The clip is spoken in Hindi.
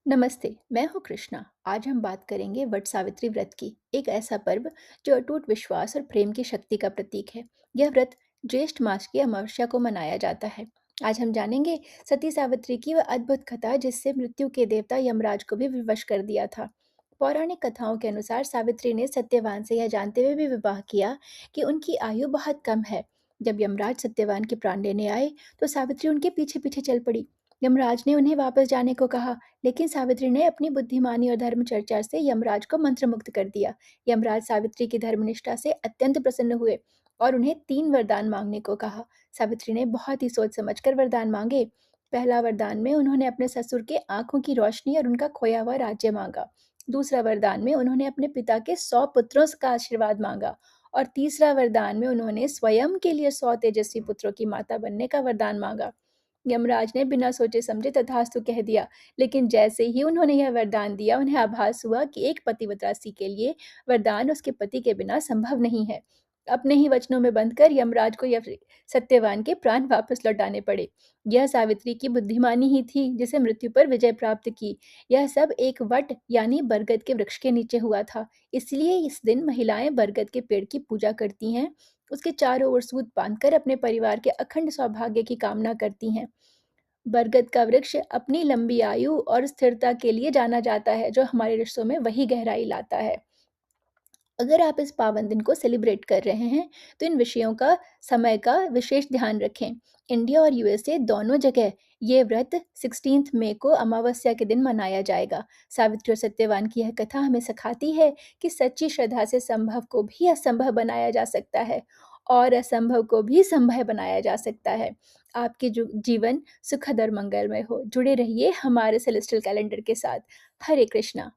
नमस्ते, मैं हूँ कृष्णा। आज हम बात करेंगे वट सावित्री व्रत की, एक ऐसा पर्व जो अटूट विश्वास और प्रेम की शक्ति का प्रतीक है। यह व्रत ज्येष्ठ मास की अमावस्या को मनाया जाता है। आज हम जानेंगे सती सावित्री की वह अद्भुत कथा जिससे मृत्यु के देवता यमराज को भी विवश कर दिया था। पौराणिक कथाओं के अनुसार सावित्री ने सत्यवान से यह जानते हुए भी विवाह किया कि उनकी आयु बहुत कम है। जब यमराज सत्यवान के प्राण लेने आए तो सावित्री उनके पीछे पीछे चल पड़ी। यमराज ने उन्हें वापस जाने को कहा, लेकिन सावित्री ने अपनी बुद्धिमानी और धर्म चर्चा से यमराज को मंत्रमुग्ध कर दिया। यमराज सावित्री की धर्मनिष्ठा से अत्यंत प्रसन्न हुए और उन्हें 3 वरदान मांगने को कहा। सावित्री ने बहुत ही सोच समझकर वरदान मांगे। पहला वरदान में उन्होंने अपने ससुर के आंखों की रोशनी और उनका खोया हुआ राज्य मांगा। दूसरा वरदान में उन्होंने अपने पिता के 100 पुत्रों का आशीर्वाद मांगा। और तीसरा वरदान में उन्होंने स्वयं के लिए 100 तेजस्वी पुत्रों की माता बनने का वरदान मांगा। यमराज ने बिना सोचे समझे तथास्तु कह दिया, लेकिन जैसे ही उन्होंने यह वरदान दिया, उन्हें आभास हुआ कि एक पतिव्रता स्त्री के लिए वरदान उसके पति के बिना संभव नहीं है। अपने ही वचनों में बंधकर यमराज को सत्यवान के प्राण वापस लौटाने पड़े। यह सावित्री की बुद्धिमानी ही थी जिसे मृत्यु पर विजय प्राप्त की। यह सब एक वट यानी बरगद के वृक्ष के नीचे हुआ था। इसलिए इस दिन महिलाएं बरगद के पेड़ की पूजा करती हैं, उसके चारों ओर सूत बांधकर अपने परिवार के अखंड सौभाग्य की कामना करती हैं। बरगद का वृक्ष अपनी लंबी आयु और स्थिरता के लिए जाना जाता है, जो हमारे रिश्तों में वही गहराई लाता है। अगर आप इस पावन दिन को सेलिब्रेट कर रहे हैं, तो इन विषयों का समय का विशेष ध्यान रखें। इंडिया और यूएसए दोनों जगह ये व्रत 16 मई को अमावस्या के दिन मनाया जाएगा। सावित्री और सत्यवान की यह कथा हमें सिखाती है कि सच्ची श्रद्धा से संभव को भी असंभव बनाया जा सकता है और असंभव को भी संभव बनाया जा सकता है। आपके जीवन सुखद और मंगलमय हो। जुड़े रहिए हमारे सेलेस्टियल कैलेंडर के साथ। हरे कृष्णा।